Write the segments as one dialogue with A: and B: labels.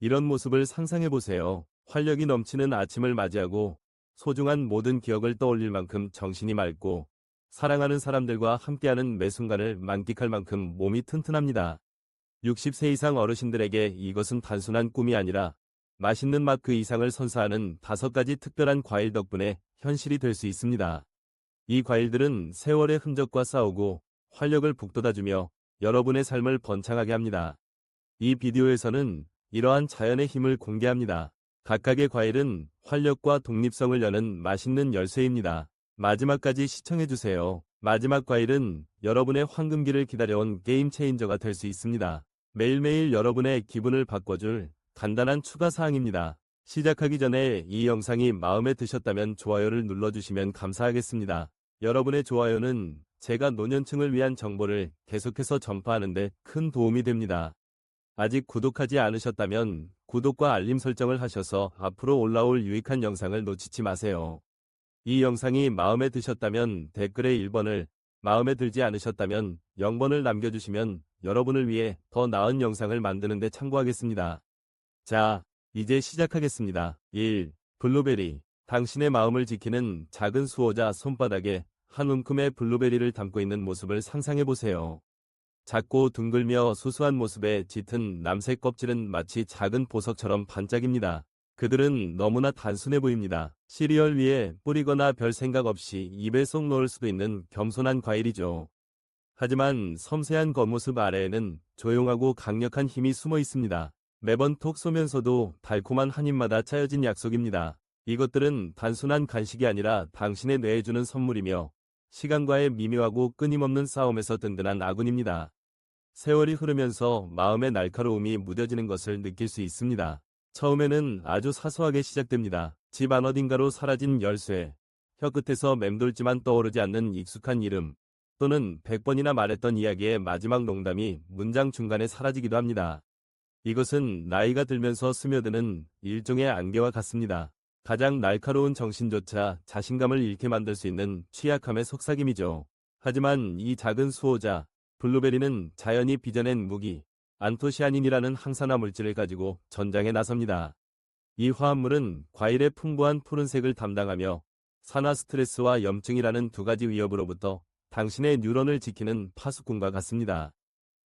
A: 이런 모습을 상상해보세요. 활력이 넘치는 아침을 맞이하고 소중한 모든 기억을 떠올릴 만큼 정신이 맑고 사랑하는 사람들과 함께하는 매 순간을 만끽할 만큼 몸이 튼튼합니다. 60세 이상 어르신들에게 이것은 단순한 꿈이 아니라 맛있는 맛 그 이상을 선사하는 5가지 특별한 과일 덕분에 현실이 될 수 있습니다. 이 과일들은 세월의 흔적과 싸우고 활력을 북돋아주며 여러분의 삶을 번창하게 합니다. 이 비디오에서는 이러한 자연의 힘을 공개합니다. 각각의 과일은 활력과 독립성을 여는 맛있는 열쇠입니다. 마지막까지 시청해주세요. 마지막 과일은 여러분의 황금기를 기다려온 게임 체인저가 될 수 있습니다. 매일매일 여러분의 기분을 바꿔줄 간단한 추가 사항입니다. 시작하기 전에 이 영상이 마음에 드셨다면 좋아요를 눌러주시면 감사하겠습니다. 여러분의 좋아요는 제가 노년층을 위한 정보를 계속해서 전파하는 데 큰 도움이 됩니다. 아직 구독하지 않으셨다면 구독과 알림 설정을 하셔서 앞으로 올라올 유익한 영상을 놓치지 마세요. 이 영상이 마음에 드셨다면 댓글에 1번을, 마음에 들지 않으셨다면 0번을 남겨주시면 여러분을 위해 더 나은 영상을 만드는 데 참고하겠습니다. 자, 이제 시작하겠습니다. 1. 블루베리. 당신의 마음을 지키는 작은 수호자. 손바닥에 한 움큼의 블루베리를 담고 있는 모습을 상상해보세요. 작고 둥글며 수수한 모습에 짙은 남색 껍질은 마치 작은 보석처럼 반짝입니다. 그들은 너무나 단순해 보입니다. 시리얼 위에 뿌리거나 별 생각 없이 입에 쏙 넣을 수도 있는 겸손한 과일이죠. 하지만 섬세한 겉모습 아래에는 조용하고 강력한 힘이 숨어 있습니다. 매번 톡 쏘면서도 달콤한 한 입마다 짜여진 약속입니다. 이것들은 단순한 간식이 아니라 당신의 뇌에 주는 선물이며 시간과의 미묘하고 끊임없는 싸움에서 든든한 아군입니다. 세월이 흐르면서 마음의 날카로움이 무뎌지는 것을 느낄 수 있습니다. 처음에는 아주 사소하게 시작됩니다. 집 안 어딘가로 사라진 열쇠, 혀끝에서 맴돌지만 떠오르지 않는 익숙한 이름, 또는 100번이나 말했던 이야기의 마지막 농담이 문장 중간에 사라지기도 합니다. 이것은 나이가 들면서 스며드는 일종의 안개와 같습니다. 가장 날카로운 정신조차 자신감을 잃게 만들 수 있는 취약함의 속삭임이죠. 하지만 이 작은 수호자, 블루베리는 자연이 빚어낸 무기, 안토시아닌이라는 항산화 물질을 가지고 전장에 나섭니다. 이 화합물은 과일의 풍부한 푸른색을 담당하며 산화 스트레스와 염증이라는 2가지 위협으로부터 당신의 뉴런을 지키는 파수꾼과 같습니다.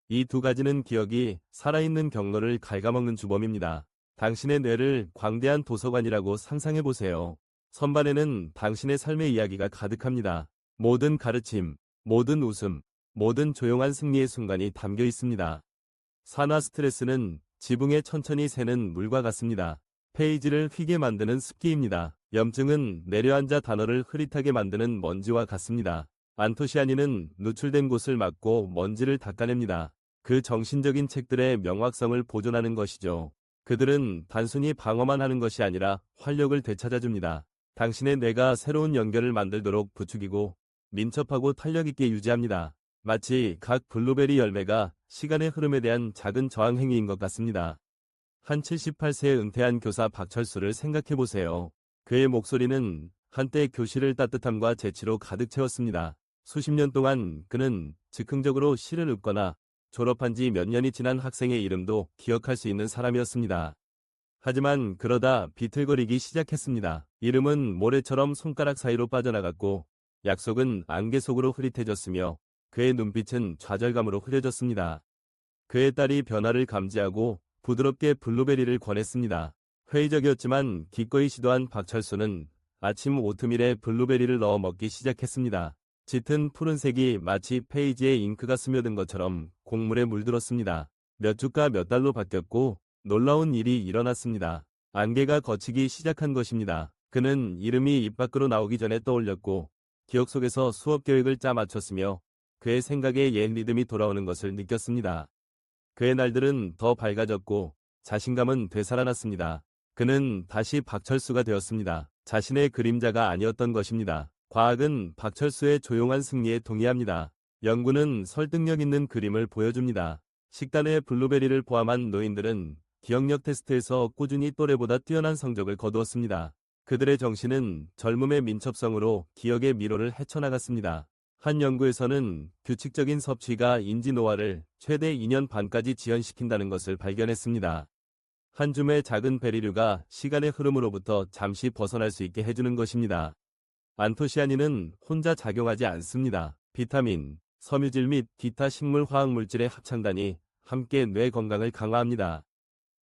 A: 이 2가지는 기억이 살아있는 경로를 갉아먹는 주범입니다. 당신의 뇌를 광대한 도서관이라고 상상해보세요. 선반에는 당신의 삶의 이야기가 가득합니다. 모든 가르침, 모든 웃음, 모든 조용한 승리의 순간이 담겨 있습니다. 산화 스트레스는 지붕에 천천히 새는 물과 같습니다. 페이지를 휘게 만드는 습기입니다. 염증은 내려앉아 단어를 흐릿하게 만드는 먼지와 같습니다. 안토시아닌은 누출된 곳을 막고 먼지를 닦아냅니다. 그 정신적인 책들의 명확성을 보존하는 것이죠. 그들은 단순히 방어만 하는 것이 아니라 활력을 되찾아줍니다. 당신의 뇌가 새로운 연결을 만들도록 부추기고 민첩하고 탄력 있게 유지합니다. 마치 각 블루베리 열매가 시간의 흐름에 대한 작은 저항 행위인 것 같습니다. 한 78세에 은퇴한 교사 박철수를 생각해보세요. 그의 목소리는 한때 교실을 따뜻함과 재치로 가득 채웠습니다. 수십 년 동안 그는 즉흥적으로 시를 읊거나 졸업한 지 몇 년이 지난 학생의 이름도 기억할 수 있는 사람이었습니다. 하지만 그러다 비틀거리기 시작했습니다. 이름은 모래처럼 손가락 사이로 빠져나갔고 약속은 안개 속으로 흐릿해졌으며 그의 눈빛은 좌절감으로 흐려졌습니다. 그의 딸이 변화를 감지하고 부드럽게 블루베리를 권했습니다. 회의적이었지만 기꺼이 시도한 박철수는 아침 오트밀에 블루베리를 넣어 먹기 시작했습니다. 짙은 푸른색이 마치 페이지에 잉크가 스며든 것처럼 곡물에 물들었습니다. 몇 주가 몇 달로 바뀌었고 놀라운 일이 일어났습니다. 안개가 걷히기 시작한 것입니다. 그는 이름이 입 밖으로 나오기 전에 떠올렸고 기억 속에서 수업 계획을 짜 맞췄으며 그의 생각에 옛 리듬이 돌아오는 것을 느꼈습니다. 그의 날들은 더 밝아졌고 자신감은 되살아났습니다. 그는 다시 박철수가 되었습니다. 자신의 그림자가 아니었던 것입니다. 과학은 박철수의 조용한 승리에 동의합니다. 연구는 설득력 있는 그림을 보여줍니다. 식단에 블루베리를 포함한 노인들은 기억력 테스트에서 꾸준히 또래보다 뛰어난 성적을 거두었습니다. 그들의 정신은 젊음의 민첩성으로 기억의 미로를 헤쳐나갔습니다. 한 연구에서는 규칙적인 섭취가 인지 노화를 최대 2년 반까지 지연시킨다는 것을 발견했습니다. 한 줌의 작은 베리류가 시간의 흐름으로부터 잠시 벗어날 수 있게 해주는 것입니다. 안토시아닌은 혼자 작용하지 않습니다. 비타민, 섬유질 및 기타 식물 화학물질의 합창단이 함께 뇌 건강을 강화합니다.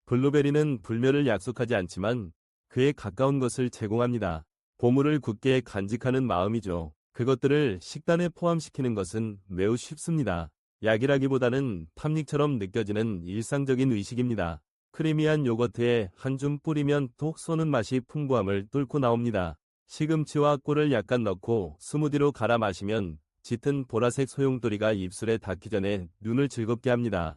A: 블루베리는 불멸을 약속하지 않지만 그에 가까운 것을 제공합니다. 보물을 굳게 간직하는 마음이죠. 그것들을 식단에 포함시키는 것은 매우 쉽습니다. 약이라기보다는 탐닉처럼 느껴지는 일상적인 의식입니다. 크리미한 요거트에 한 줌 뿌리면 톡 쏘는 맛이 풍부함을 뚫고 나옵니다. 시금치와 꿀을 약간 넣고 스무디로 갈아 마시면 짙은 보라색 소용돌이가 입술에 닿기 전에 눈을 즐겁게 합니다.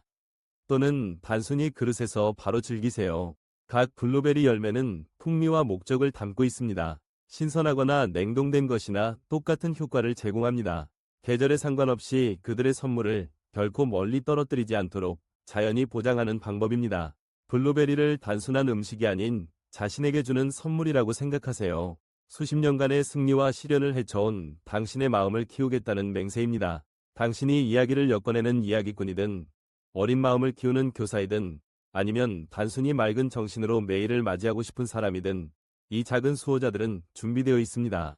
A: 또는 단순히 그릇에서 바로 즐기세요. 각 블루베리 열매는 풍미와 목적을 담고 있습니다. 신선하거나 냉동된 것이나 똑같은 효과를 제공합니다. 계절에 상관없이 그들의 선물을 결코 멀리 떨어뜨리지 않도록 자연이 보장하는 방법입니다. 블루베리를 단순한 음식이 아닌 자신에게 주는 선물이라고 생각하세요. 수십 년간의 승리와 시련을 헤쳐온 당신의 마음을 키우겠다는 맹세입니다. 당신이 이야기를 엮어내는 이야기꾼이든 어린 마음을 키우는 교사이든 아니면 단순히 맑은 정신으로 매일을 맞이하고 싶은 사람이든 이 작은 수호자들은 준비되어 있습니다.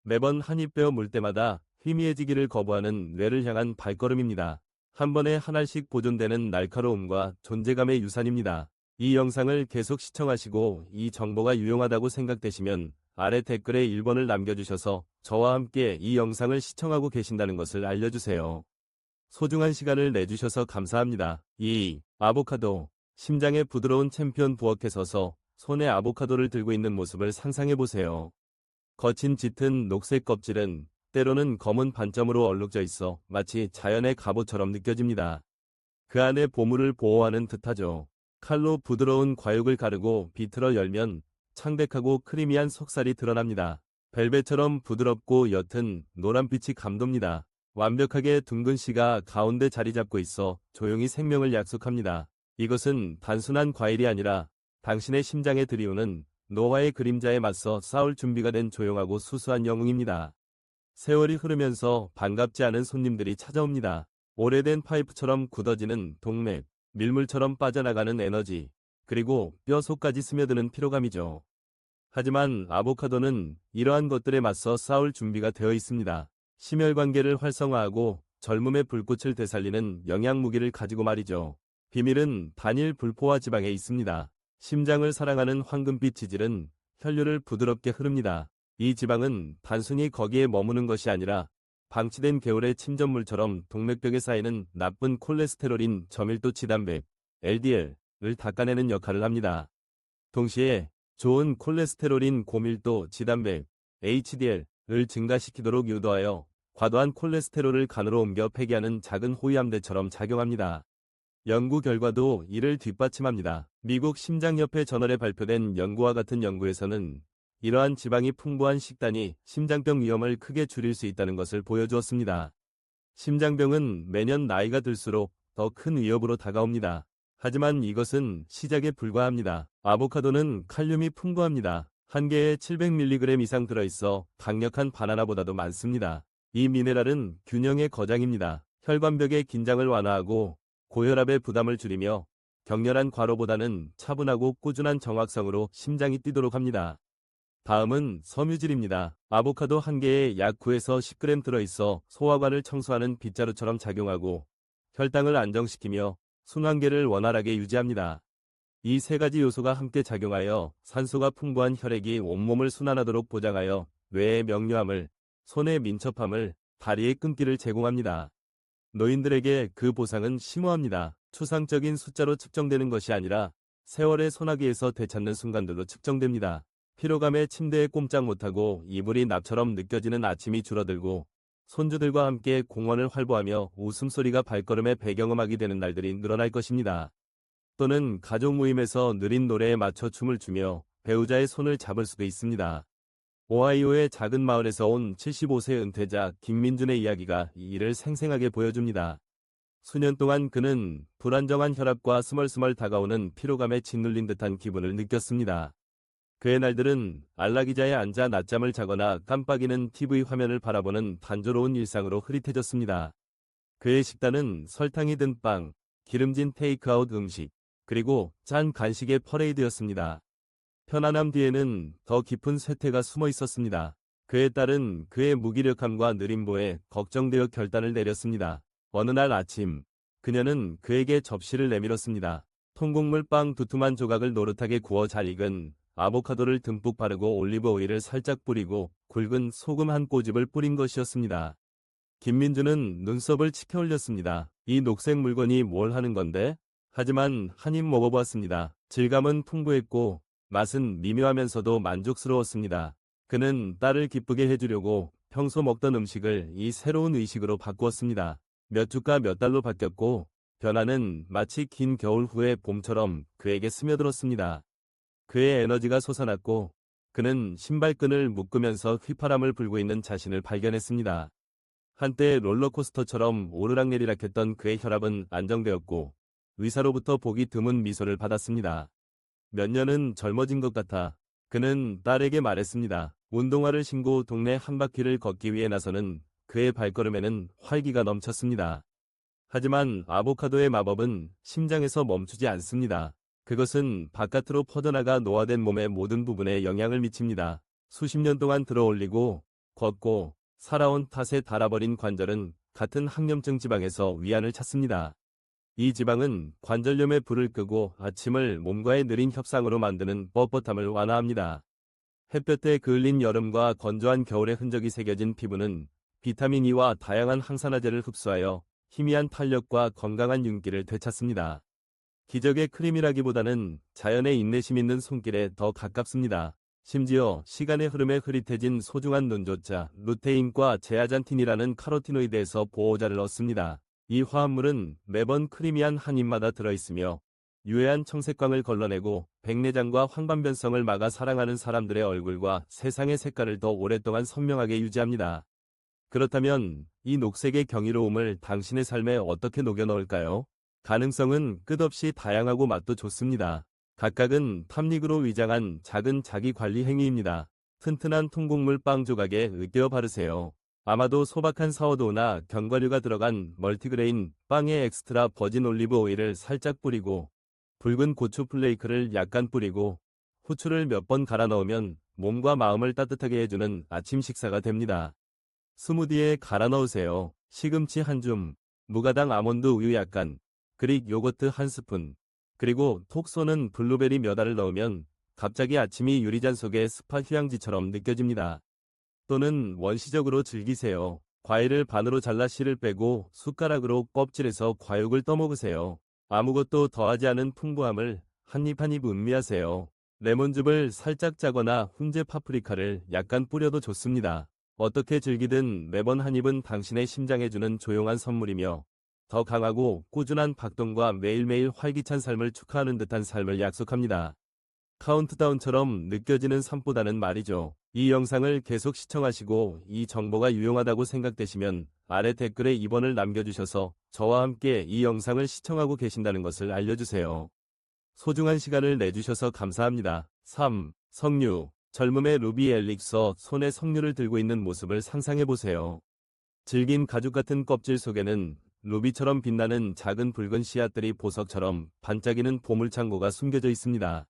A: 매번 한 입 베어 물 때마다 희미해지기를 거부하는 뇌를 향한 발걸음입니다. 한 번에 한 알씩 보존되는 날카로움과 존재감의 유산입니다. 이 영상을 계속 시청하시고 이 정보가 유용하다고 생각되시면 아래 댓글에 1번을 남겨주셔서 저와 함께 이 영상을 시청하고 계신다는 것을 알려주세요. 소중한 시간을 내주셔서 감사합니다. 2. 아보카도. 심장의 부드러운 챔피언 부엌에 서서 손에 아보카도를 들고 있는 모습을 상상해보세요. 거친 짙은 녹색 껍질은 때로는 검은 반점으로 얼룩져 있어 마치 자연의 갑옷처럼 느껴집니다. 그 안에 보물을 보호하는 듯하죠. 칼로 부드러운 과육을 가르고 비틀어 열면 창백하고 크리미한 속살이 드러납니다. 벨벳처럼 부드럽고 옅은 노란빛이 감돕니다. 완벽하게 둥근 씨가 가운데 자리 잡고 있어 조용히 생명을 약속합니다. 이것은 단순한 과일이 아니라 당신의 심장에 들이오는 노화의 그림자에 맞서 싸울 준비가 된 조용하고 수수한 영웅입니다. 세월이 흐르면서 반갑지 않은 손님들이 찾아옵니다. 오래된 파이프처럼 굳어지는 동맥, 밀물처럼 빠져나가는 에너지, 그리고 뼈 속까지 스며드는 피로감이죠. 하지만 아보카도는 이러한 것들에 맞서 싸울 준비가 되어 있습니다. 심혈관계를 활성화하고 젊음의 불꽃을 되살리는 영양 무기를 가지고 말이죠. 비밀은 단일 불포화 지방에 있습니다. 심장을 사랑하는 황금빛 지질은 혈류를 부드럽게 흐릅니다. 이 지방은 단순히 거기에 머무는 것이 아니라 방치된 개울의 침전물처럼 동맥벽에 쌓이는 나쁜 콜레스테롤인 저밀도 지단백, LDL을 닦아내는 역할을 합니다. 동시에 좋은 콜레스테롤인 고밀도 지단백, HDL을 증가시키도록 유도하여 과도한 콜레스테롤을 간으로 옮겨 폐기하는 작은 호위함대처럼 작용합니다. 연구 결과도 이를 뒷받침합니다. 미국 심장협회 저널에 발표된 연구와 같은 연구에서는 이러한 지방이 풍부한 식단이 심장병 위험을 크게 줄일 수 있다는 것을 보여주었습니다. 심장병은 매년 나이가 들수록 더 큰 위협으로 다가옵니다. 하지만 이것은 시작에 불과합니다. 아보카도는 칼륨이 풍부합니다. 한 개에 700mg 이상 들어있어 강력한 바나나보다도 많습니다. 이 미네랄은 균형의 거장입니다. 혈관벽의 긴장을 완화하고 고혈압의 부담을 줄이며 격렬한 과로보다는 차분하고 꾸준한 정확성으로 심장이 뛰도록 합니다. 다음은 섬유질입니다. 아보카도 한 개에 약 9에서 10g 들어있어 소화관을 청소하는 빗자루처럼 작용하고 혈당을 안정시키며 순환계를 원활하게 유지합니다. 이 세 가지 요소가 함께 작용하여 산소가 풍부한 혈액이 온몸을 순환하도록 보장하여 뇌의 명료함을, 손의 민첩함을, 다리의 끈기를 제공합니다. 노인들에게 그 보상은 심오합니다. 추상적인 숫자로 측정되는 것이 아니라 세월의 소나기에서 되찾는 순간들로 측정됩니다. 피로감에 침대에 꼼짝 못하고 이불이 납처럼 느껴지는 아침이 줄어들고 손주들과 함께 공원을 활보하며 웃음소리가 발걸음의 배경음악이 되는 날들이 늘어날 것입니다. 또는 가족 모임에서 느린 노래에 맞춰 춤을 추며 배우자의 손을 잡을 수도 있습니다. 오하이오의 작은 마을에서 온 75세 은퇴자 김민준의 이야기가 이 일을 생생하게 보여줍니다. 수년 동안 그는 불안정한 혈압과 스멀스멀 다가오는 피로감에 짓눌린 듯한 기분을 느꼈습니다. 그의 날들은 안락의자에 앉아 낮잠을 자거나 깜빡이는 TV 화면을 바라보는 단조로운 일상으로 흐릿해졌습니다. 그의 식단은 설탕이 든 빵, 기름진 테이크아웃 음식, 그리고 짠 간식의 퍼레이드였습니다. 편안함 뒤에는 더 깊은 쇠퇴가 숨어 있었습니다. 그에 따른 그의 무기력함과 느림보에 걱정되어 결단을 내렸습니다. 어느 날 아침, 그녀는 그에게 접시를 내밀었습니다. 통곡물 빵 두툼한 조각을 노릇하게 구워 잘 익은 아보카도를 듬뿍 바르고 올리브 오일을 살짝 뿌리고 굵은 소금 한 꼬집을 뿌린 것이었습니다. 김민주는 눈썹을 치켜 올렸습니다. 이 녹색 물건이 뭘 하는 건데? 하지만 한 입 먹어보았습니다. 질감은 풍부했고 맛은 미묘하면서도 만족스러웠습니다. 그는 딸을 기쁘게 해주려고 평소 먹던 음식을 이 새로운 의식으로 바꾸었습니다. 몇 주가 몇 달로 바뀌었고 변화는 마치 긴 겨울 후의 봄처럼 그에게 스며들었습니다. 그의 에너지가 솟아났고 그는 신발끈을 묶으면서 휘파람을 불고 있는 자신을 발견했습니다. 한때 롤러코스터처럼 오르락내리락했던 그의 혈압은 안정되었고 의사로부터 보기 드문 미소를 받았습니다. 몇 년은 젊어진 것 같아 그는 딸에게 말했습니다. 운동화를 신고 동네 한 바퀴를 걷기 위해 나서는 그의 발걸음에는 활기가 넘쳤습니다. 하지만 아보카도의 마법은 심장에서 멈추지 않습니다. 그것은 바깥으로 퍼져나가 노화된 몸의 모든 부분에 영향을 미칩니다. 수십 년 동안 들어올리고 걷고 살아온 탓에 닳아버린 관절은 같은 항염증 지방에서 위안을 찾습니다. 이 지방은 관절염의 불을 끄고 아침을 몸과의 느린 협상으로 만드는 뻣뻣함을 완화합니다. 햇볕에 그을린 여름과 건조한 겨울의 흔적이 새겨진 피부는 비타민 E와 다양한 항산화제를 흡수하여 희미한 탄력과 건강한 윤기를 되찾습니다. 기적의 크림이라기보다는 자연의 인내심 있는 손길에 더 가깝습니다. 심지어 시간의 흐름에 흐릿해진 소중한 눈조차 루테인과 제아잔틴이라는 카로티노이드에서 보호자를 얻습니다. 이 화합물은 매번 크리미한 한 입마다 들어있으며 유해한 청색광을 걸러내고 백내장과 황반변성을 막아 사랑하는 사람들의 얼굴과 세상의 색깔을 더 오랫동안 선명하게 유지합니다. 그렇다면 이 녹색의 경이로움을 당신의 삶에 어떻게 녹여 넣을까요? 가능성은 끝없이 다양하고 맛도 좋습니다. 각각은 탑닉으로 위장한 작은 자기관리 행위입니다. 튼튼한 통곡물 빵 조각에 으깨어 바르세요. 아마도 소박한 사워도우나 견과류가 들어간 멀티그레인 빵에 엑스트라 버진 올리브 오일을 살짝 뿌리고 붉은 고추 플레이크를 약간 뿌리고 후추를 몇 번 갈아 넣으면 몸과 마음을 따뜻하게 해주는 아침 식사가 됩니다. 스무디에 갈아 넣으세요. 시금치 한 줌, 무가당 아몬드 우유 약간, 그릭 요거트 한 스푼, 그리고 톡 쏘는 블루베리 몇 알을 넣으면 갑자기 아침이 유리잔 속의 스파 휴양지처럼 느껴집니다. 또는 원시적으로 즐기세요. 과일을 반으로 잘라 씨를 빼고 숟가락으로 껍질에서 과육을 떠먹으세요. 아무것도 더하지 않은 풍부함을 한 입 한 입 음미하세요. 레몬즙을 살짝 짜거나 훈제 파프리카를 약간 뿌려도 좋습니다. 어떻게 즐기든 매번 한 입은 당신의 심장에 주는 조용한 선물이며 더 강하고 꾸준한 박동과 매일매일 활기찬 삶을 축하하는 듯한 삶을 약속합니다. 카운트다운처럼 느껴지는 삶보다는 말이죠. 이 영상을 계속 시청하시고 이 정보가 유용하다고 생각되시면 아래 댓글에 2번을 남겨주셔서 저와 함께 이 영상을 시청하고 계신다는 것을 알려주세요. 소중한 시간을 내주셔서 감사합니다. 3. 석류. 젊음의 루비 엘릭서. 손에 석류를 들고 있는 모습을 상상해보세요. 질긴 가죽 같은 껍질 속에는 루비처럼 빛나는 작은 붉은 씨앗들이 보석처럼 반짝이는 보물창고가 숨겨져 있습니다.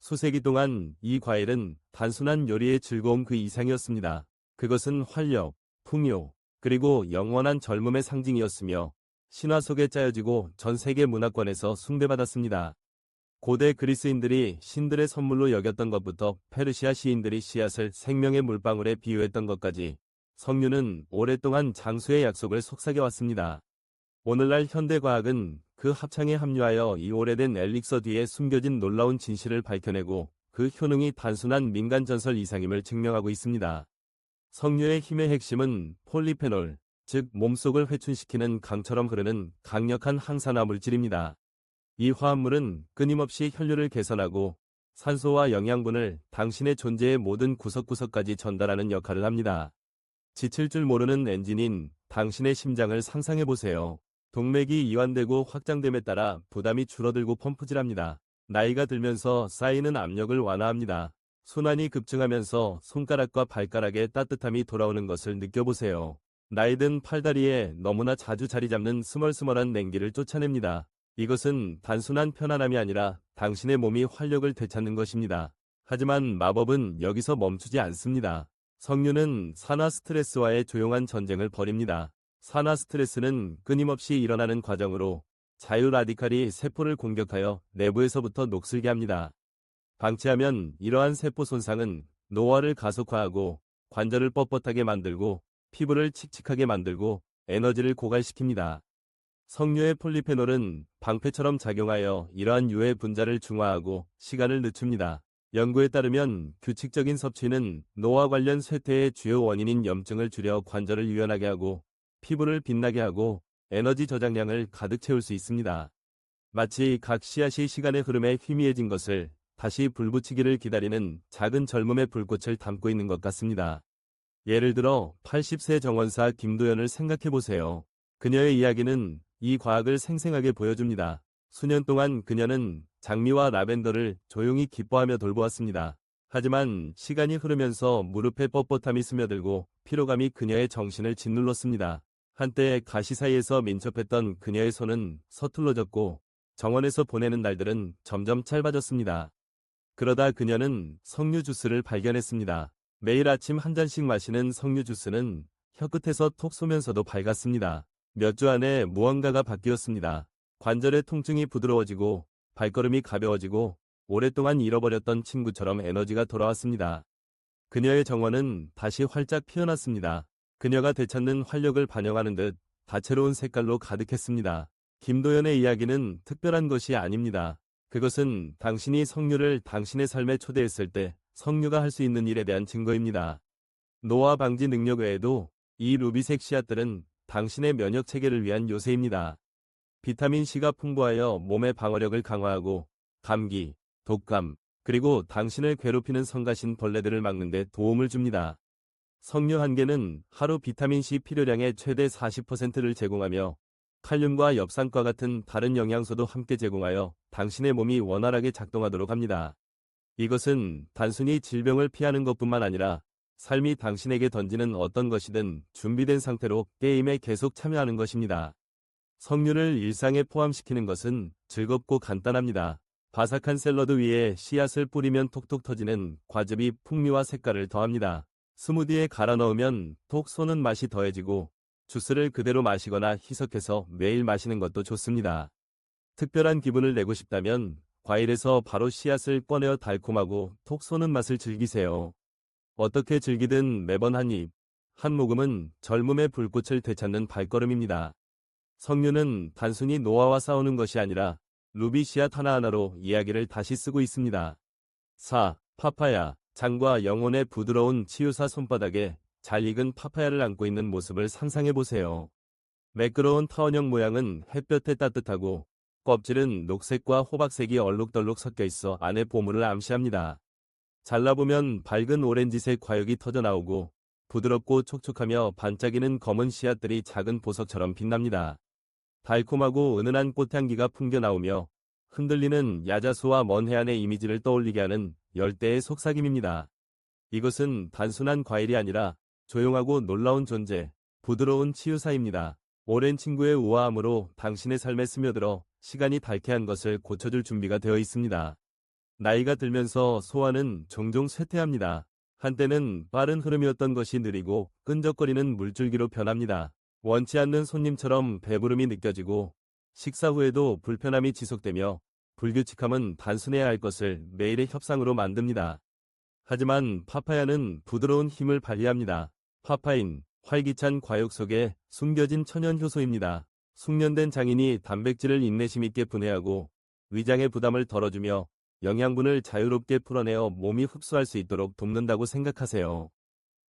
A: 수세기 동안 이 과일은 단순한 요리의 즐거움 그 이상이었습니다. 그것은 활력, 풍요, 그리고 영원한 젊음의 상징이었으며 신화 속에 짜여지고 전 세계 문화권에서 숭배받았습니다. 고대 그리스인들이 신들의 선물로 여겼던 것부터 페르시아 시인들이 씨앗을 생명의 물방울에 비유했던 것까지 석류는 오랫동안 장수의 약속을 속삭여왔습니다. 오늘날 현대과학은 그 합창에 합류하여 이 오래된 엘릭서 뒤에 숨겨진 놀라운 진실을 밝혀내고 그 효능이 단순한 민간전설 이상임을 증명하고 있습니다. 석류의 힘의 핵심은 폴리페놀, 즉 몸속을 회춘시키는 강처럼 흐르는 강력한 항산화 물질입니다. 이 화합물은 끊임없이 혈류를 개선하고 산소와 영양분을 당신의 존재의 모든 구석구석까지 전달하는 역할을 합니다. 지칠 줄 모르는 엔진인 당신의 심장을 상상해보세요. 동맥이 이완되고 확장됨에 따라 부담이 줄어들고 펌프질합니다. 나이가 들면서 쌓이는 압력을 완화합니다. 순환이 급증하면서 손가락과 발가락에 따뜻함이 돌아오는 것을 느껴보세요. 나이든 팔다리에 너무나 자주 자리 잡는 스멀스멀한 냉기를 쫓아냅니다. 이것은 단순한 편안함이 아니라 당신의 몸이 활력을 되찾는 것입니다. 하지만 마법은 여기서 멈추지 않습니다. 석류는 산화 스트레스와의 조용한 전쟁을 벌입니다. 산화 스트레스는 끊임없이 일어나는 과정으로 자유 라디칼이 세포를 공격하여 내부에서부터 녹슬게 합니다. 방치하면 이러한 세포 손상은 노화를 가속화하고 관절을 뻣뻣하게 만들고 피부를 칙칙하게 만들고 에너지를 고갈시킵니다. 석류의 폴리페놀은 방패처럼 작용하여 이러한 유해 분자를 중화하고 시간을 늦춥니다. 연구에 따르면 규칙적인 섭취는 노화 관련 쇠퇴의 주요 원인인 염증을 줄여 관절을 유연하게 하고 피부를 빛나게 하고 에너지 저장량을 가득 채울 수 있습니다. 마치 각 씨앗이 시간의 흐름에 희미해진 것을 다시 불붙이기를 기다리는 작은 젊음의 불꽃을 담고 있는 것 같습니다. 예를 들어 80세 정원사 김도연을 생각해 보세요. 그녀의 이야기는 이 과학을 생생하게 보여줍니다. 수년 동안 그녀는 장미와 라벤더를 조용히 기뻐하며 돌보았습니다. 하지만 시간이 흐르면서 무릎에 뻣뻣함이 스며들고 피로감이 그녀의 정신을 짓눌렀습니다. 한때 가시 사이에서 민첩했던 그녀의 손은 서툴러졌고 정원에서 보내는 날들은 점점 짧아졌습니다. 그러다 그녀는 석류 주스를 발견했습니다. 매일 아침 한 잔씩 마시는 석류 주스는 혀끝에서 톡 쏘면서도 밝았습니다. 몇 주 안에 무언가가 바뀌었습니다. 관절의 통증이 부드러워지고 발걸음이 가벼워지고 오랫동안 잃어버렸던 친구처럼 에너지가 돌아왔습니다. 그녀의 정원은 다시 활짝 피어났습니다. 그녀가 되찾는 활력을 반영하는 듯 다채로운 색깔로 가득했습니다. 김도연의 이야기는 특별한 것이 아닙니다. 그것은 당신이 석류를 당신의 삶에 초대했을 때 석류가 할 수 있는 일에 대한 증거입니다. 노화 방지 능력 외에도 이 루비색 씨앗들은 당신의 면역 체계를 위한 요새입니다. 비타민C가 풍부하여 몸의 방어력을 강화하고 감기, 독감, 그리고 당신을 괴롭히는 성가신 벌레들을 막는 데 도움을 줍니다. 석류 한 개는 하루 비타민C 필요량의 최대 40%를 제공하며 칼륨과 엽산과 같은 다른 영양소도 함께 제공하여 당신의 몸이 원활하게 작동하도록 합니다. 이것은 단순히 질병을 피하는 것뿐만 아니라 삶이 당신에게 던지는 어떤 것이든 준비된 상태로 게임에 계속 참여하는 것입니다. 석류를 일상에 포함시키는 것은 즐겁고 간단합니다. 바삭한 샐러드 위에 씨앗을 뿌리면 톡톡 터지는 과즙이 풍미와 색깔을 더합니다. 스무디에 갈아 넣으면 톡 쏘는 맛이 더해지고 주스를 그대로 마시거나 희석해서 매일 마시는 것도 좋습니다. 특별한 기분을 내고 싶다면 과일에서 바로 씨앗을 꺼내어 달콤하고 톡 쏘는 맛을 즐기세요. 어떻게 즐기든 매번 한 입, 한 모금은 젊음의 불꽃을 되찾는 발걸음입니다. 석류는 단순히 노화와 싸우는 것이 아니라 루비 씨앗 하나하나로 이야기를 다시 쓰고 있습니다. 4. 파파야. 장과 영혼의 부드러운 치유사 손바닥에 잘 익은 파파야를 안고 있는 모습을 상상해보세요. 매끄러운 타원형 모양은 햇볕에 따뜻하고 껍질은 녹색과 호박색이 얼룩덜룩 섞여 있어 안의 보물을 암시합니다. 잘라보면 밝은 오렌지색 과육이 터져나오고 부드럽고 촉촉하며 반짝이는 검은 씨앗들이 작은 보석처럼 빛납니다. 달콤하고 은은한 꽃향기가 풍겨나오며 흔들리는 야자수와 먼 해안의 이미지를 떠올리게 하는 열대의 속삭임입니다. 이것은 단순한 과일이 아니라 조용하고 놀라운 존재, 부드러운 치유사입니다. 오랜 친구의 우아함으로 당신의 삶에 스며들어 시간이 닳게 한 것을 고쳐줄 준비가 되어 있습니다. 나이가 들면서 소화는 종종 쇠퇴합니다. 한때는 빠른 흐름이었던 것이 느리고 끈적거리는 물줄기로 변합니다. 원치 않는 손님처럼 배부름이 느껴지고 식사 후에도 불편함이 지속되며 불규칙함은 단순해야 할 것을 매일의 협상으로 만듭니다. 하지만 파파야는 부드러운 힘을 발휘합니다. 파파인, 활기찬 과육 속에 숨겨진 천연 효소입니다. 숙련된 장인이 단백질을 인내심 있게 분해하고 위장의 부담을 덜어주며 영양분을 자유롭게 풀어내어 몸이 흡수할 수 있도록 돕는다고 생각하세요.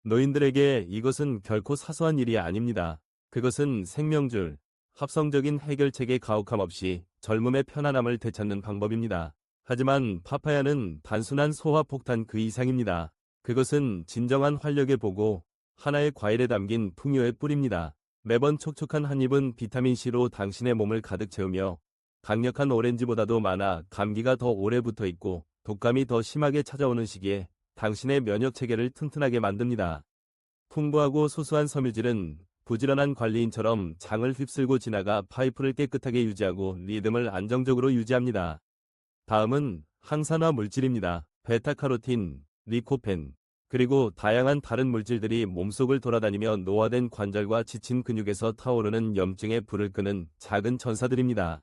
A: 노인들에게 이것은 결코 사소한 일이 아닙니다. 그것은 생명줄, 합성적인 해결책의 가혹함 없이 젊음의 편안함을 되찾는 방법입니다. 하지만 파파야는 단순한 소화폭탄 그 이상입니다. 그것은 진정한 활력의 보고 하나의 과일에 담긴 풍요의 뿌리입니다. 매번 촉촉한 한 입은 비타민C로 당신의 몸을 가득 채우며 강력한 오렌지보다도 많아 감기가 더 오래 붙어 있고 독감이 더 심하게 찾아오는 시기에 당신의 면역 체계를 튼튼하게 만듭니다. 풍부하고 소소한 섬유질은 부지런한 관리인처럼 장을 휩쓸고 지나가 파이프를 깨끗하게 유지하고 리듬을 안정적으로 유지합니다. 다음은 항산화 물질입니다. 베타카로틴, 리코펜, 그리고 다양한 다른 물질들이 몸속을 돌아다니며 노화된 관절과 지친 근육에서 타오르는 염증의 불을 끄는 작은 천사들입니다.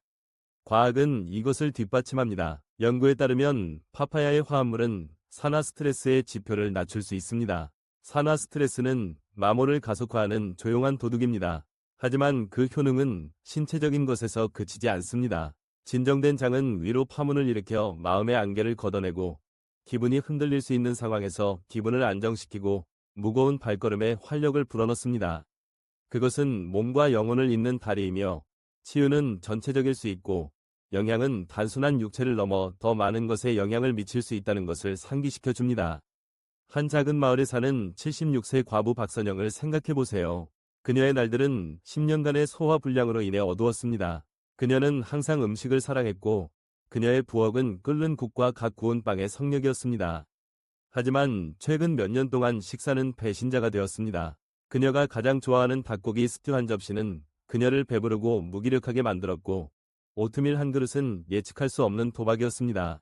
A: 과학은 이것을 뒷받침합니다. 연구에 따르면 파파야의 화합물은 산화 스트레스의 지표를 낮출 수 있습니다. 산화 스트레스는 마모를 가속화하는 조용한 도둑입니다. 하지만 그 효능은 신체적인 것에서 그치지 않습니다. 진정된 장은 위로 파문을 일으켜 마음의 안개를 걷어내고 기분이 흔들릴 수 있는 상황에서 기분을 안정시키고 무거운 발걸음에 활력을 불어넣습니다. 그것은 몸과 영혼을 잇는 다리이며 치유는 전체적일 수 있고 영양은 단순한 육체를 넘어 더 많은 것에 영향을 미칠 수 있다는 것을 상기시켜 줍니다. 한 작은 마을에 사는 76세 과부 박선영을 생각해 보세요. 그녀의 날들은 10년간의 소화불량으로 인해 어두웠습니다. 그녀는 항상 음식을 사랑했고 그녀의 부엌은 끓는 국과 갓 구운 빵의 성역이었습니다. 하지만 최근 몇 년 동안 식사는 배신자가 되었습니다. 그녀가 가장 좋아하는 닭고기 스튜 한 접시는 그녀를 배부르고 무기력하게 만들었고 오트밀 한 그릇은 예측할 수 없는 도박이었습니다.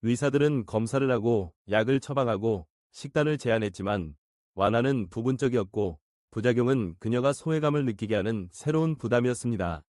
A: 의사들은 검사를 하고 약을 처방하고 식단을 제한했지만 완화는 부분적이었고 부작용은 그녀가 소외감을 느끼게 하는 새로운 부담이었습니다.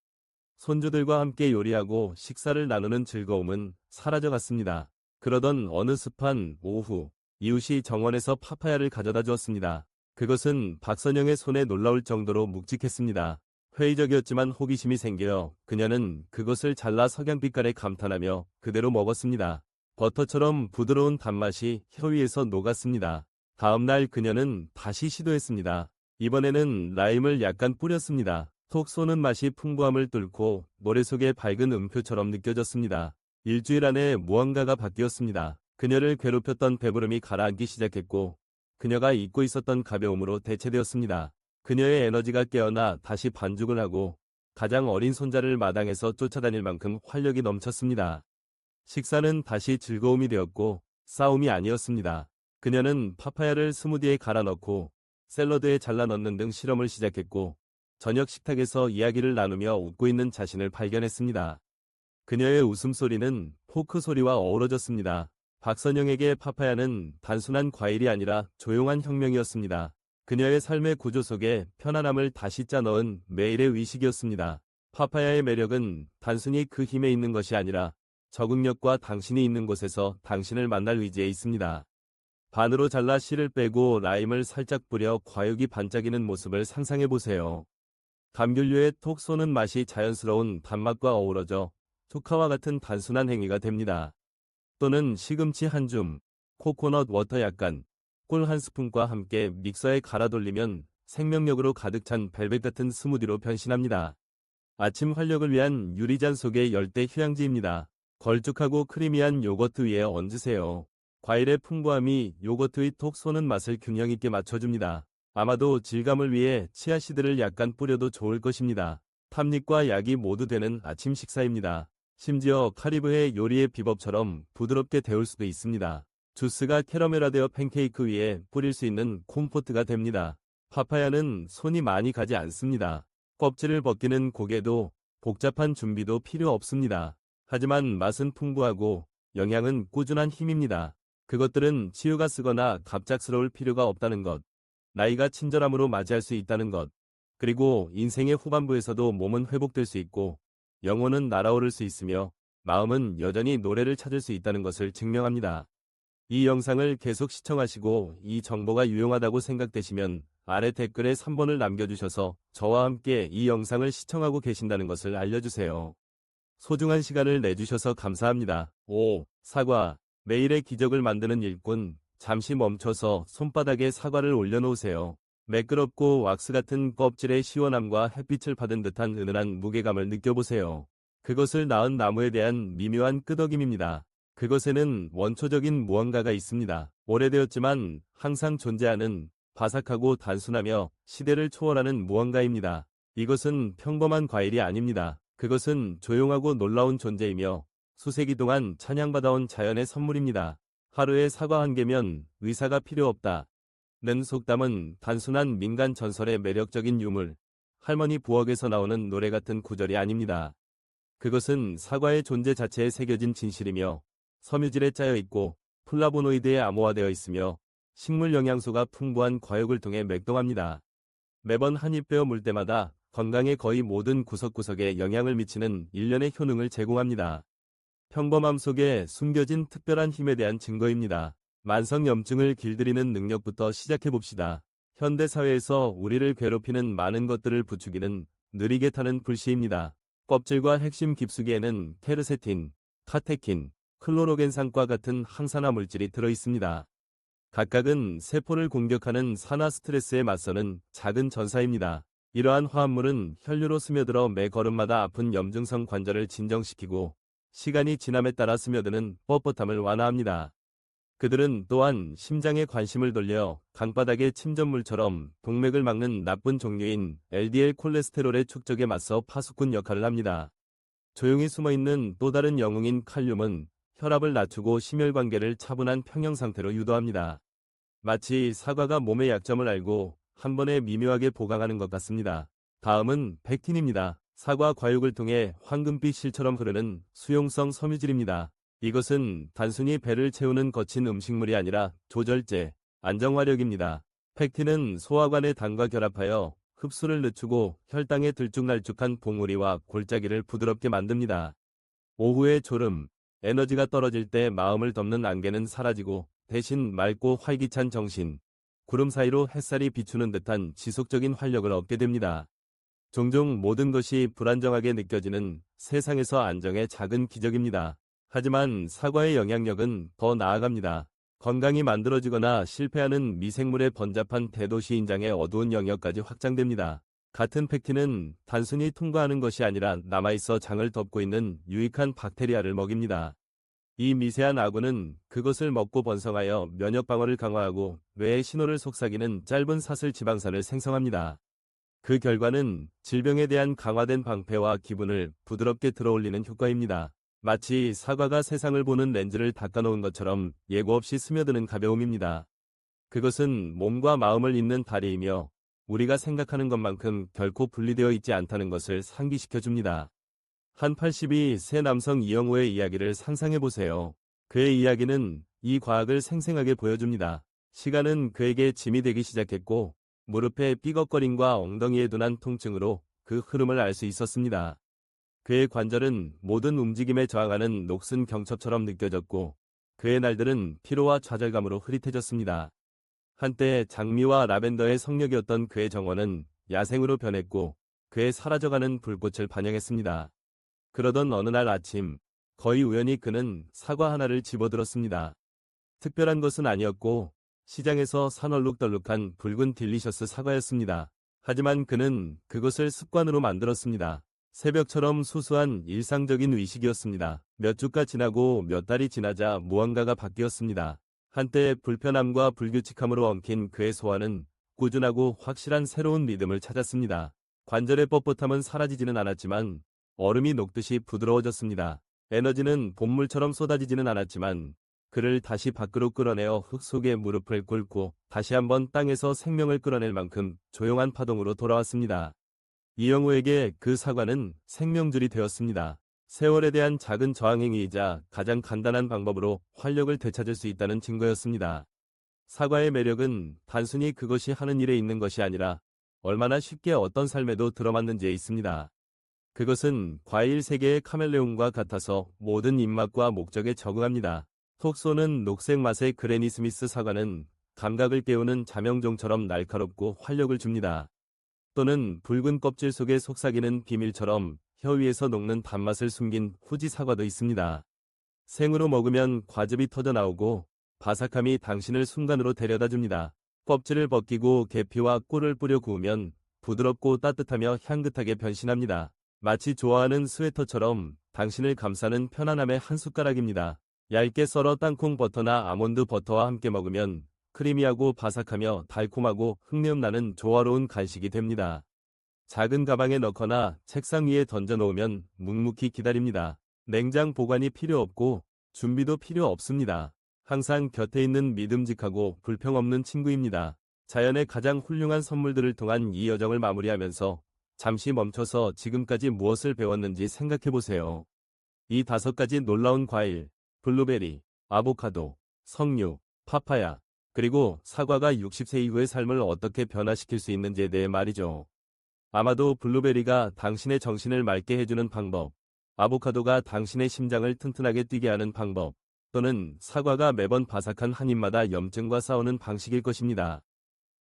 A: 손주들과 함께 요리하고 식사를 나누는 즐거움은 사라져갔습니다. 그러던 어느 습한 오후, 이웃이 정원에서 파파야를 가져다 주었습니다. 그것은 박선영의 손에 놀라울 정도로 묵직했습니다. 회의적이었지만 호기심이 생겨 그녀는 그것을 잘라 석양빛깔에 감탄하며 그대로 먹었습니다. 버터처럼 부드러운 단맛이 혀 위에서 녹았습니다. 다음 날 그녀는 다시 시도했습니다. 이번에는 라임을 약간 뿌렸습니다. 톡 쏘는 맛이 풍부함을 뚫고 노래 속의 밝은 음표처럼 느껴졌습니다. 일주일 안에 무언가가 바뀌었습니다. 그녀를 괴롭혔던 배부름이 가라앉기 시작했고 그녀가 잊고 있었던 가벼움으로 대체되었습니다. 그녀의 에너지가 깨어나 다시 반죽을 하고 가장 어린 손자를 마당에서 쫓아다닐 만큼 활력이 넘쳤습니다. 식사는 다시 즐거움이 되었고 싸움이 아니었습니다. 그녀는 파파야를 스무디에 갈아 넣고 샐러드에 잘라 넣는 등 실험을 시작했고 저녁 식탁에서 이야기를 나누며 웃고 있는 자신을 발견했습니다. 그녀의 웃음소리는 포크 소리와 어우러졌습니다. 박선영에게 파파야는 단순한 과일이 아니라 조용한 혁명이었습니다. 그녀의 삶의 구조 속에 편안함을 다시 짜넣은 매일의 의식이었습니다. 파파야의 매력은 단순히 그 힘에 있는 것이 아니라 적응력과 당신이 있는 곳에서 당신을 만날 의지에 있습니다. 반으로 잘라 씨를 빼고 라임을 살짝 뿌려 과육이 반짝이는 모습을 상상해 보세요. 감귤류의 톡 쏘는 맛이 자연스러운 단맛과 어우러져 초카와 같은 단순한 행위가 됩니다. 또는 시금치 한 줌, 코코넛 워터 약간, 꿀 한 스푼과 함께 믹서에 갈아 돌리면 생명력으로 가득 찬 벨벳 같은 스무디로 변신합니다. 아침 활력을 위한 유리잔 속의 열대 휴양지입니다. 걸쭉하고 크리미한 요거트 위에 얹으세요. 과일의 풍부함이 요거트의 톡 쏘는 맛을 균형 있게 맞춰줍니다. 아마도 질감을 위해 치아씨드를 약간 뿌려도 좋을 것입니다. 탐닉과 약이 모두 되는 아침 식사입니다. 심지어 카리브해 요리의 비법처럼 부드럽게 데울 수도 있습니다. 주스가 캐러멜화되어 팬케이크 위에 뿌릴 수 있는 콤포트가 됩니다. 파파야는 손이 많이 가지 않습니다. 껍질을 벗기는 고개도 복잡한 준비도 필요 없습니다. 하지만 맛은 풍부하고 영양은 꾸준한 힘입니다. 그것들은 치유가 쓰거나 갑작스러울 필요가 없다는 것, 나이가 친절함으로 맞이할 수 있다는 것, 그리고 인생의 후반부에서도 몸은 회복될 수 있고 영혼은 날아오를 수 있으며 마음은 여전히 노래를 찾을 수 있다는 것을 증명합니다. 이 영상을 계속 시청하시고 이 정보가 유용하다고 생각되시면 아래 댓글에 3번을 남겨주셔서 저와 함께 이 영상을 시청하고 계신다는 것을 알려주세요. 소중한 시간을 내주셔서 감사합니다. 5. 사과. 매일의 기적을 만드는 일꾼. 잠시 멈춰서 손바닥에 사과를 올려놓으세요. 매끄럽고 왁스 같은 껍질의 시원함과 햇빛을 받은 듯한 은은한 무게감을 느껴보세요. 그것을 낳은 나무에 대한 미묘한 끄덕임입니다. 그것에는 원초적인 무언가가 있습니다. 오래되었지만 항상 존재하는 바삭하고 단순하며 시대를 초월하는 무언가입니다. 이것은 평범한 과일이 아닙니다. 그것은 조용하고 놀라운 존재이며 수세기 동안 찬양받아온 자연의 선물입니다. 하루에 사과 한 개면 의사가 필요 없다. 는 속담은 단순한 민간 전설의 매력적인 유물, 할머니 부엌에서 나오는 노래 같은 구절이 아닙니다. 그것은 사과의 존재 자체에 새겨진 진실이며 섬유질에 짜여 있고 플라보노이드에 암호화되어 있으며 식물 영양소가 풍부한 과육을 통해 맥동합니다. 매번 한 입 베어 물 때마다 건강의 거의 모든 구석구석에 영향을 미치는 일련의 효능을 제공합니다. 평범함 속에 숨겨진 특별한 힘에 대한 증거입니다. 만성염증을 길들이는 능력부터 시작해봅시다. 현대사회에서 우리를 괴롭히는 많은 것들을 부추기는 느리게 타는 불씨입니다. 껍질과 핵심 깊숙이에는 케르세틴, 카테킨, 클로로겐산과 같은 항산화 물질이 들어있습니다. 각각은 세포를 공격하는 산화 스트레스에 맞서는 작은 전사입니다. 이러한 화합물은 혈류로 스며들어 매 걸음마다 아픈 염증성 관절을 진정시키고 시간이 지남에 따라 스며드는 뻣뻣함을 완화합니다. 그들은 또한 심장에 관심을 돌려 강바닥의 침전물처럼 동맥을 막는 나쁜 종류인 LDL 콜레스테롤의 축적에 맞서 파수꾼 역할을 합니다. 조용히 숨어있는 또 다른 영웅인 칼륨은 혈압을 낮추고 심혈관계를 차분한 평형 상태로 유도합니다. 마치 사과가 몸의 약점을 알고 한 번에 미묘하게 보강하는 것 같습니다. 다음은 펙틴입니다. 사과 과육을 통해 황금빛 실처럼 흐르는 수용성 섬유질입니다. 이것은 단순히 배를 채우는 거친 음식물이 아니라 조절제, 안정화력입니다. 펙틴은 소화관의 당과 결합하여 흡수를 늦추고 혈당의 들쭉날쭉한 봉우리와 골짜기를 부드럽게 만듭니다. 오후의 졸음, 에너지가 떨어질 때 마음을 덮는 안개는 사라지고 대신 맑고 활기찬 정신, 구름 사이로 햇살이 비추는 듯한 지속적인 활력을 얻게 됩니다. 종종 모든 것이 불안정하게 느껴지는 세상에서 안정의 작은 기적입니다. 하지만 사과의 영향력은 더 나아갑니다. 건강이 만들어지거나 실패하는 미생물의 번잡한 대도시 인장의 어두운 영역까지 확장됩니다. 같은 펙틴은 단순히 통과하는 것이 아니라 남아있어 장을 덮고 있는 유익한 박테리아를 먹입니다. 이 미세한 아구는 그것을 먹고 번성하여 면역 방어를 강화하고 뇌의 신호를 속삭이는 짧은 사슬 지방산을 생성합니다. 그 결과는 질병에 대한 강화된 방패와 기분을 부드럽게 들어올리는 효과입니다. 마치 사과가 세상을 보는 렌즈를 닦아놓은 것처럼 예고 없이 스며드는 가벼움입니다. 그것은 몸과 마음을 잇는 다리이며 우리가 생각하는 것만큼 결코 분리되어 있지 않다는 것을 상기시켜줍니다. 한 82세 남성 이영호의 이야기를 상상해보세요. 그의 이야기는 이 과학을 생생하게 보여줍니다. 시간은 그에게 짐이 되기 시작했고 무릎의 삐걱거림과 엉덩이에 둔한 통증으로 그 흐름을 알 수 있었습니다. 그의 관절은 모든 움직임에 저항하는 녹슨 경첩처럼 느껴졌고 그의 날들은 피로와 좌절감으로 흐릿해졌습니다. 한때 장미와 라벤더의 성력이었던 그의 정원은 야생으로 변했고 그의 사라져가는 불꽃을 반영했습니다. 그러던 어느 날 아침, 거의 우연히 그는 사과 하나를 집어들었습니다. 특별한 것은 아니었고 시장에서 산얼룩덜룩한 붉은 딜리셔스 사과였습니다. 하지만 그는 그것을 습관으로 만들었습니다. 새벽처럼 소소한 일상적인 의식이었습니다. 몇 주가 지나고 몇 달이 지나자 무언가가 바뀌었습니다. 한때 불편함과 불규칙함으로 엉킨 그의 소화는 꾸준하고 확실한 새로운 리듬을 찾았습니다. 관절의 뻣뻣함은 사라지지는 않았지만 얼음이 녹듯이 부드러워졌습니다. 에너지는 봇물처럼 쏟아지지는 않았지만 그를 다시 밖으로 끌어내어 흙 속에 무릎을 꿇고 다시 한번 땅에서 생명을 끌어낼 만큼 조용한 파동으로 돌아왔습니다. 이영호에게 그 사과는 생명줄이 되었습니다. 세월에 대한 작은 저항행위이자 가장 간단한 방법으로 활력을 되찾을 수 있다는 증거였습니다. 사과의 매력은 단순히 그것이 하는 일에 있는 것이 아니라 얼마나 쉽게 어떤 삶에도 들어맞는지에 있습니다. 그것은 과일 세계의 카멜레온과 같아서 모든 입맛과 목적에 적응합니다. 톡 쏘는 녹색 맛의 그레니 스미스 사과는 감각을 깨우는 자명종처럼 날카롭고 활력을 줍니다. 또는 붉은 껍질 속에 속삭이는 비밀처럼 혀 위에서 녹는 단맛을 숨긴 후지 사과도 있습니다. 생으로 먹으면 과즙이 터져 나오고 바삭함이 당신을 순간으로 데려다 줍니다. 껍질을 벗기고 계피와 꿀을 뿌려 구우면 부드럽고 따뜻하며 향긋하게 변신합니다. 마치 좋아하는 스웨터처럼 당신을 감싸는 편안함의 한 숟가락입니다. 얇게 썰어 땅콩 버터나 아몬드 버터와 함께 먹으면 크리미하고 바삭하며 달콤하고 흙내음 나는 조화로운 간식이 됩니다. 작은 가방에 넣거나 책상 위에 던져 놓으면 묵묵히 기다립니다. 냉장 보관이 필요 없고 준비도 필요 없습니다. 항상 곁에 있는 믿음직하고 불평 없는 친구입니다. 자연의 가장 훌륭한 선물들을 통한 이 여정을 마무리하면서 잠시 멈춰서 지금까지 무엇을 배웠는지 생각해 보세요. 이 5가지 놀라운 과일, 블루베리, 아보카도, 석류, 파파야, 그리고 사과가 60세 이후의 삶을 어떻게 변화시킬 수 있는지에 대해 말이죠. 아마도 블루베리가 당신의 정신을 맑게 해주는 방법, 아보카도가 당신의 심장을 튼튼하게 뛰게 하는 방법, 또는 사과가 매번 바삭한 한 입마다 염증과 싸우는 방식일 것입니다.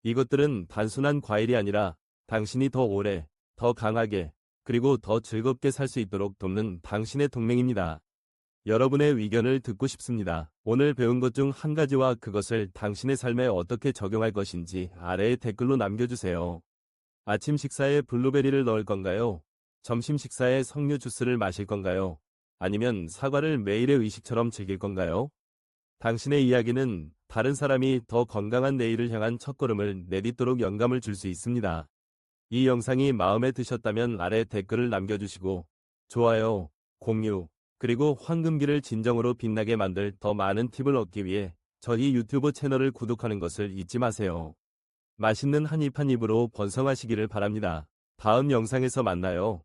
A: 이것들은 단순한 과일이 아니라 당신이 더 오래, 더 강하게, 그리고 더 즐겁게 살 수 있도록 돕는 당신의 동맹입니다. 여러분의 의견을 듣고 싶습니다. 오늘 배운 것 중 한 가지와 그것을 당신의 삶에 어떻게 적용할 것인지 아래에 댓글로 남겨주세요. 아침 식사에 블루베리를 넣을 건가요? 점심 식사에 석류 주스를 마실 건가요? 아니면 사과를 매일의 의식처럼 즐길 건가요? 당신의 이야기는 다른 사람이 더 건강한 내일을 향한 첫걸음을 내딛도록 영감을 줄 수 있습니다. 이 영상이 마음에 드셨다면 아래 댓글을 남겨주시고 좋아요, 공유, 그리고 황금기를 진정으로 빛나게 만들 더 많은 팁을 얻기 위해 저희 유튜브 채널을 구독하는 것을 잊지 마세요. 맛있는 한 입 한 입으로 번성하시기를 바랍니다. 다음 영상에서 만나요.